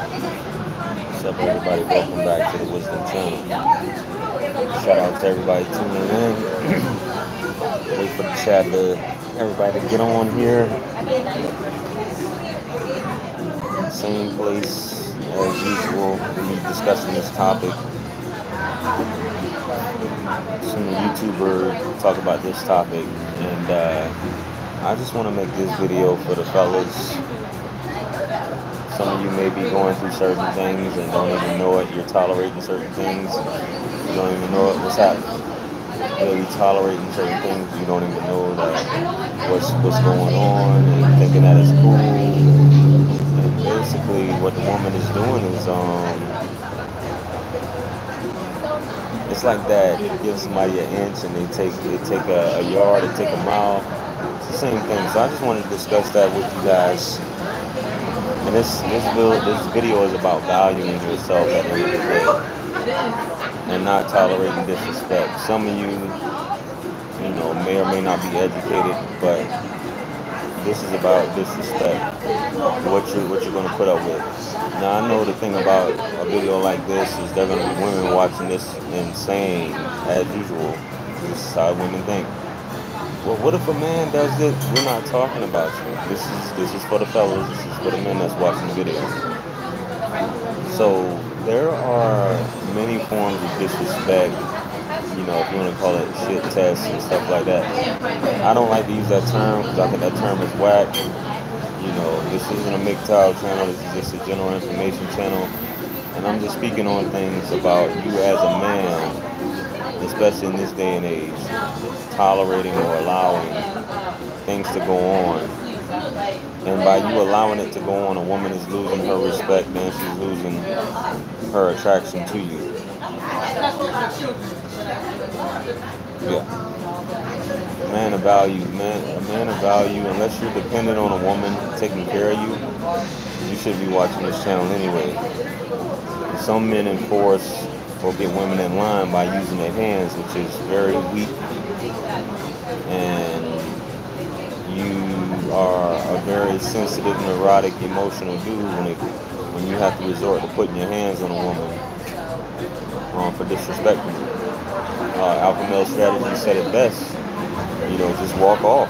What's up, everybody? Welcome back to the Wisdom Channel. Shout out to everybody tuning in. Wait for the chat to everybody to get on here. Same place as usual. We discussing this topic. Some YouTuber talk about this topic, and I just want to make this video for the fellas. Some of you may be going through certain things and don't even know it. You're tolerating certain things. You don't even know it. What's happening? You're tolerating certain things. You don't even know that what's going on, and you're thinking that it's cool. And basically, what the woman is doing is it's like that. You give somebody an inch, and they take a yard, they take a mile. It's the same thing. So I just wanted to discuss that with you guys. And this video is about valuing yourself at the end of the day and not tolerating disrespect. Some of you may or may not be educated, but this is about disrespect. What you're going to put up with. Now I know the thing about a video like this is there going to be women watching this and saying, as usual, this is how women think. Well, what if a man does this? We're not talking about you. This is for the fellas. This is for the men that's watching the video. So there are many forms of disrespect. If you want to call it shit tests and stuff like that. I don't like to use that term because I think that term is whack. This isn't a MGTOW channel. This is just a general information channel, and I'm just speaking on things about you as a man, especially in this day and age, tolerating or allowing things to go on. And by you allowing it to go on, a woman is losing her respect and she's losing her attraction to you. Yeah. A man of value, unless you're dependent on a woman taking care of you, you should be watching this channel anyway. Some men enforce or get women in line by using their hands, which is very weak, and you are a very sensitive, neurotic, emotional dude when you have to resort to putting your hands on a woman for disrespecting you. Alpha male strategy said it best. Just walk off.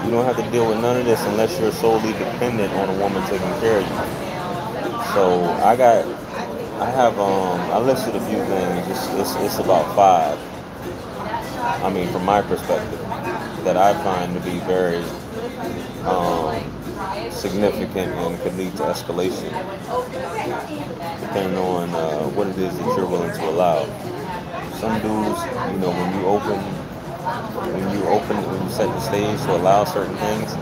You don't have to deal with none of this unless you're solely dependent on a woman taking care of you. So I listed a few things. It's about 5. From my perspective, that I find to be very significant and could lead to escalation, depending on what it is that you're willing to allow. Some dudes, when you set the stage to allow certain things,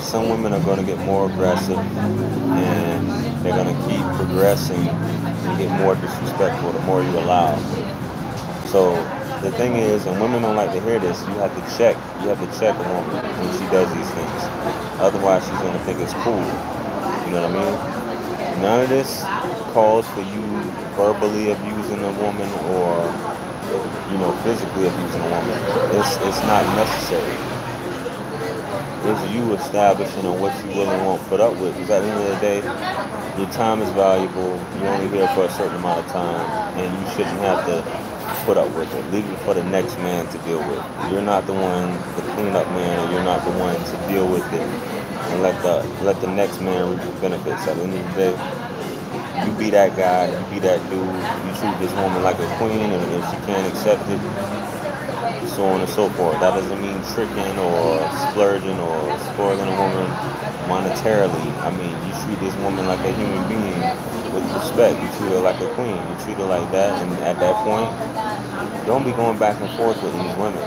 some women are going to get more aggressive and they're going to keep progressing and get more disrespectful the more you allow. So the thing is, and women don't like to hear this, you have to check a woman when she does these things. Otherwise she's going to think it's cool. You know what I mean? None of this calls for you verbally abusing a woman or physically abusing a woman. It's not necessary. It's you establishing on what you really won't put up with. Because at the end of the day, your time is valuable. You're only here for a certain amount of time, and you shouldn't have to put up with it. Leave it for the next man to deal with. You're not the one, the cleanup man, or you're not the one to deal with it and let the next man reap the benefits. At the end of the day, you be that guy, you be that dude, you treat this woman like a queen, and if she can't accept it, so on and so forth. That doesn't mean tricking or splurging or spoiling a woman monetarily. You treat this woman like a human being with respect. You treat her like a queen. You treat her like that, and at that point, don't be going back and forth with these women,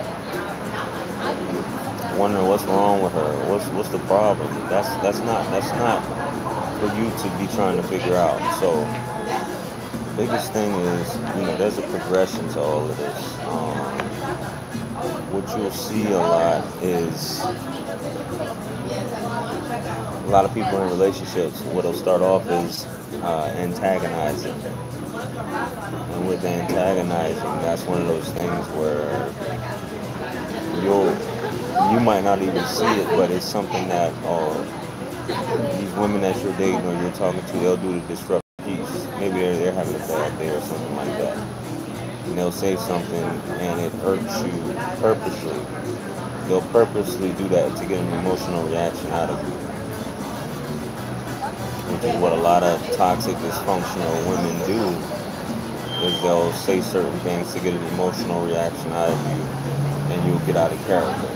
wondering what's wrong with her, what's the problem. That's not for you to be trying to figure out. So biggest thing is, there's a progression to all of this. What you'll see a lot is a lot of people in relationships, what'll start off is antagonizing. And with antagonizing, that's one of those things where you might not even see it, but it's something that these women that you're dating or you're talking to, they'll do to disrupt peace. Maybe they're having a bad day or something like that. And they'll say something and it irks you purposely. They'll purposely do that to get an emotional reaction out of you, which is what a lot of toxic, dysfunctional women do, is they'll say certain things to get an emotional reaction out of you, and you'll get out of character.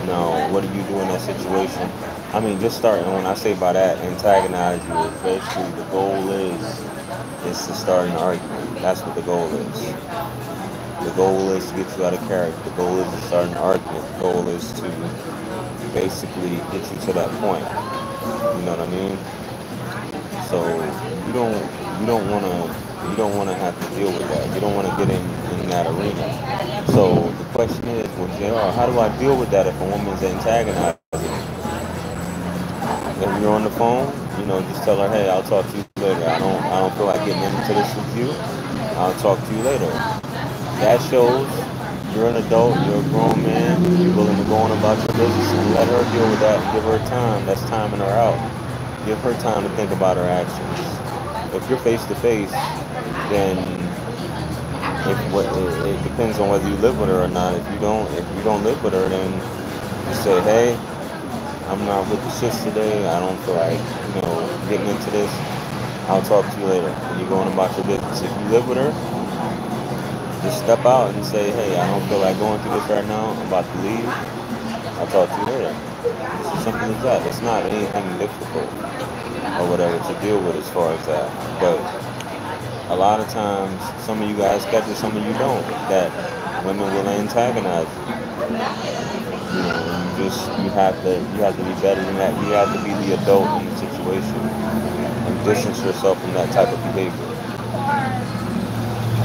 Now, what do you do in that situation? I mean, just starting, when I say by that, antagonize you, basically the goal is to start an argument. That's what the goal is. The goal is to get you out of character. The goal is to start an argument. The goal is to basically get you to that point. You know what I mean? So you don't wanna have to deal with that. You don't wanna get in that arena. So the question is, well, JR, how do I deal with that if a woman's antagonizing me? If you're on the phone, just tell her, hey, I'll talk to you later. I don't feel like getting into this with you. I'll talk to you later. That shows you're an adult, you're a grown man, you're willing to go on about your business, and let her deal with that and give her time. That's timing her out. Give her time to think about her actions. If you're face to face, then it depends on whether you live with her or not. If you don't live with her, then you say, hey, I'm not with the shits today. I don't feel like getting into this. I'll talk to you later. And you're going about your business. If you live with her, just step out and say, hey, I don't feel like going through this right now. I'm about to leave. I'll talk to you later. It's as simple as that. It's not anything difficult or whatever to deal with as far as that. But a lot of times, some of you guys catch it, some of you don't. That women will antagonize you. You have to be better than that. You have to be the adult in the situation and distance yourself from that type of behavior.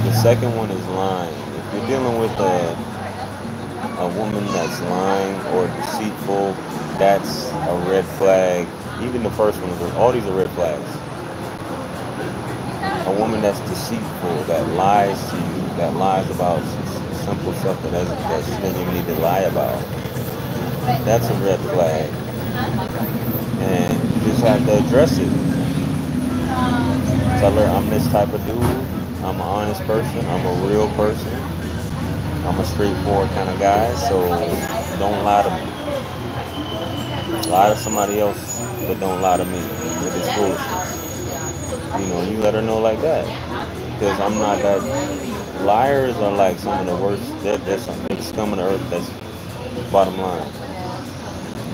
The second one is lying. If you're dealing with a woman that's lying or deceitful, that's a red flag. Even the first one, all these are red flags. A woman that's deceitful, that lies to you, that lies about simple stuff that she doesn't even need to lie about, that's a red flag. And you just have to address it. Tell her, I'm this type of dude. I'm an honest person. I'm a real person. I'm a straightforward kind of guy. So don't lie to me. Lie to somebody else, but don't lie to me with this foolishness. You let her know like that. Because I'm not that. Liars are like some of the worst. They're the scum of the earth. That's bottom line.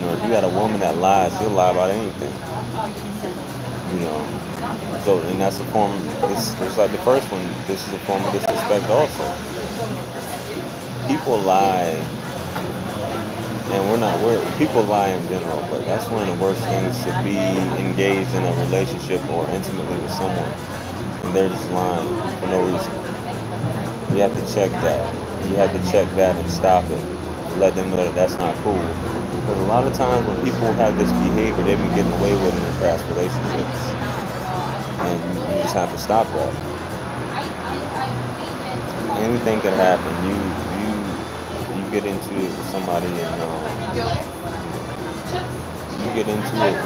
If you got a woman that lies, she'll lie about anything. So, and that's a form, it's like the first one, this is a form of disrespect also. People lie, and people lie in general, but that's one of the worst things to be engaged in a relationship or intimately with someone, and they're just lying for no reason. You have to check that. You have to check that and stop it. Let them know that that's not cool. Because a lot of times when people have this behavior, they've been getting away with it in their past relationships. And you just have to stop that. Anything could happen. You get into it with somebody and you get into it.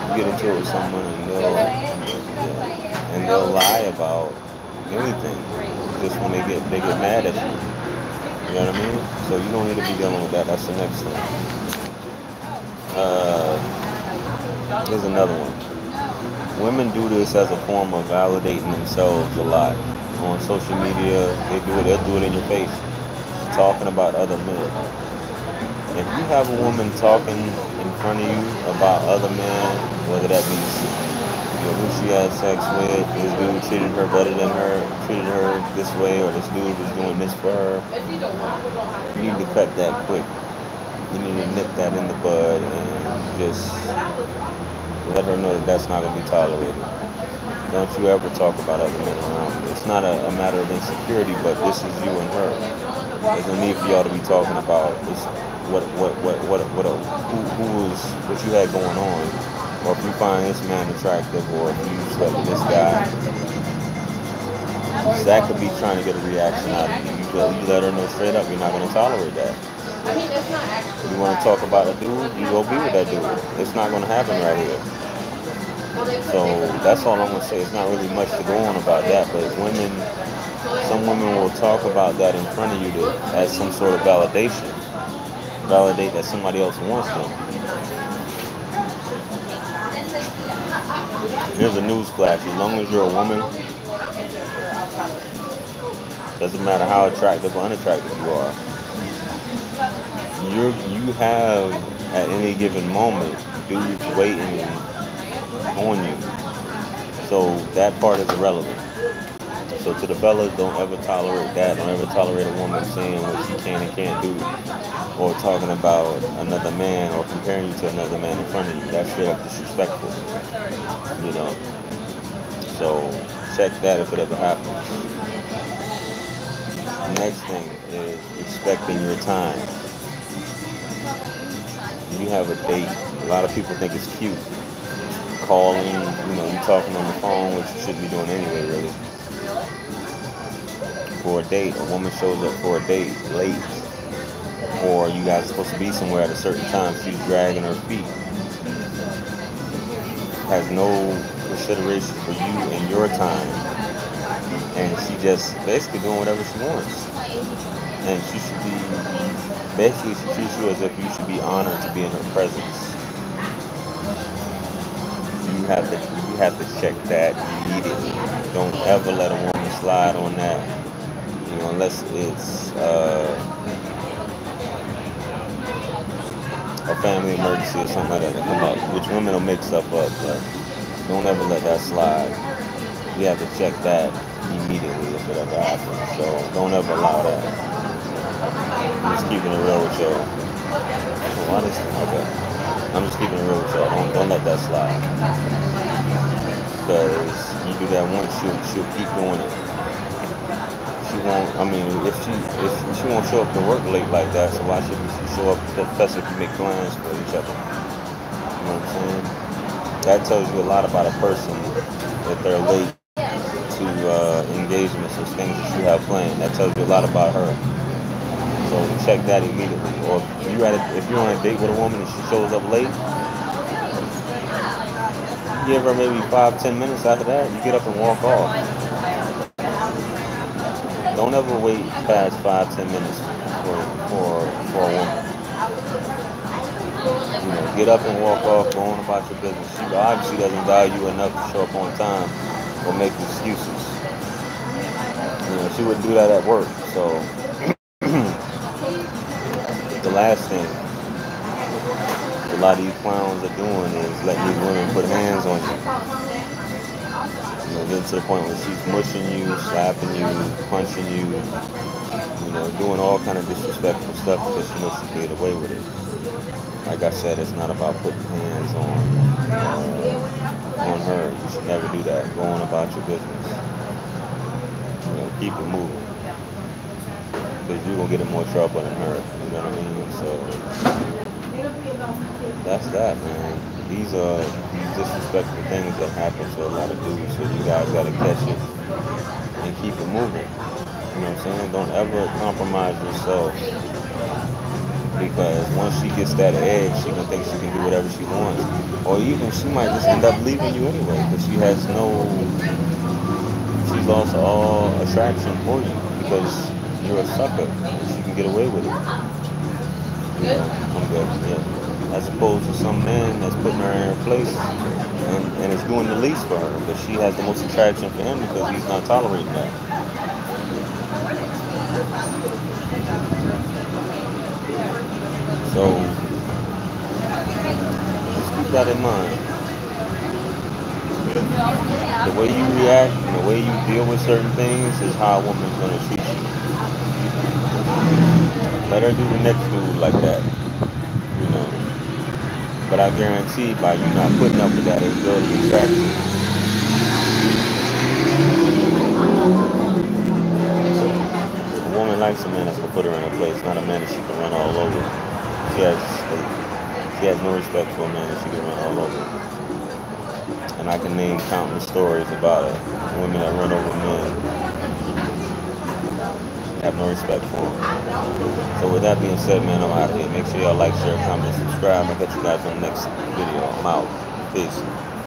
You get into it with someone and they'll lie about anything just when they get mad at you. You know what I mean? So you don't need to be dealing with that. That's the next thing. Here's another one. Women do this as a form of validating themselves a lot. On social media, they'll do it in your face. Talking about other men. If you have a woman talking in front of you about other men, whether that be who she had sex with, this dude treated her better than her, treated her this way, or this dude was doing this for her, you need to cut that quick. You need to nip that in the bud and just let her know that that's not going to be tolerated. Don't you ever talk about other men around. It's not a matter of insecurity, but this is you and her. There's no need for y'all to be talking about this, what you had going on. Or if you find this man attractive, or if you slept with this guy, that could be trying to get a reaction out of you. You let her know straight up you're not going to tolerate that. You want to talk about a dude, you go be with that dude. It's not going to happen right here. So that's all I'm going to say. It's not really much to go on about that, but some women will talk about that in front of you as some sort of validation. Validate that somebody else wants them. Here's a news flash. As long as you're a woman, doesn't matter how attractive or unattractive you are, you have at any given moment dudes waiting on you. So that part is irrelevant. So to the fellas, don't ever tolerate that. Don't ever tolerate a woman saying what she can and can't do, or talking about another man or comparing you to another man in front of you. That's straight up disrespectful. You know. So check that if it ever happens. The next thing is respecting your time. You have a date. A lot of people think it's cute. Calling, you talking on the phone, which you shouldn't be doing anyway, really. For a date, a woman shows up for a date late, or you guys are supposed to be somewhere at a certain time. She's dragging her feet, has no consideration for you and your time, and she just basically doing whatever she wants. And she treats you as if you should be honored to be in her presence. You have to check that immediately. Don't ever let a woman slide on that. Unless it's a family emergency or something like that come up, which women will make stuff up, but don't ever let that slide. You have to check that immediately if it ever happens. So don't ever allow that. I'm just keeping it real with y'all. Okay. I'm just keeping it real with y'all. Don't let that slide. Because you do that once, she'll keep doing it. If she won't show up to work late like that, so why should she show up, especially if you make plans for each other? You know what I'm saying? That tells you a lot about a person, that they're late to engagements or things that you have planned. That tells you a lot about her. So check that immediately. Or if you're on a date with a woman and she shows up late, give her maybe 5-10 minutes after that, you get up and walk off. Don't ever wait past 5-10 minutes for a woman. Get up and walk off, go on about your business. She obviously doesn't value you enough to show up on time or make excuses. She wouldn't do that at work. So the last thing a lot of these clowns are doing is letting these women put hands on you. Getting to the point where she's mushing you, slapping you, punching you, doing all kind of disrespectful stuff because she knows she can get away with it. Like I said, it's not about putting hands on her. You should never do that. Go on about your business. Keep it moving. Because you're going to get in more trouble than her. You know what I mean? So that's that, man. These are these disrespectful things that happen to a lot of dudes, so you guys gotta catch it and keep it moving. You know what I'm saying? Don't ever compromise yourself, because once she gets that edge, she gonna think she can do whatever she wants, or even she might just end up leaving you anyway, because she's lost all attraction for you because you're a sucker. She can get away with it. I'm good. Yeah. As opposed to some man that's putting her in her place and is doing the least for her, but she has the most attraction for him because he's not tolerating that. So just keep that in mind. The way you react and the way you deal with certain things is how a woman's going to treat you. Let her do the next dude like that. But I guarantee by you not putting up with that, it's going to be attractive. A woman likes a man that's going to put her in her place, not a man that she can run all over. She has no respect for a man that she can run all over. And I can name countless stories about women that run over men. Have no respect for them. So with that being said, man, I'm out of here. Make sure y'all like, share, comment, subscribe. I'll catch you guys on the next video. I'm out. Peace.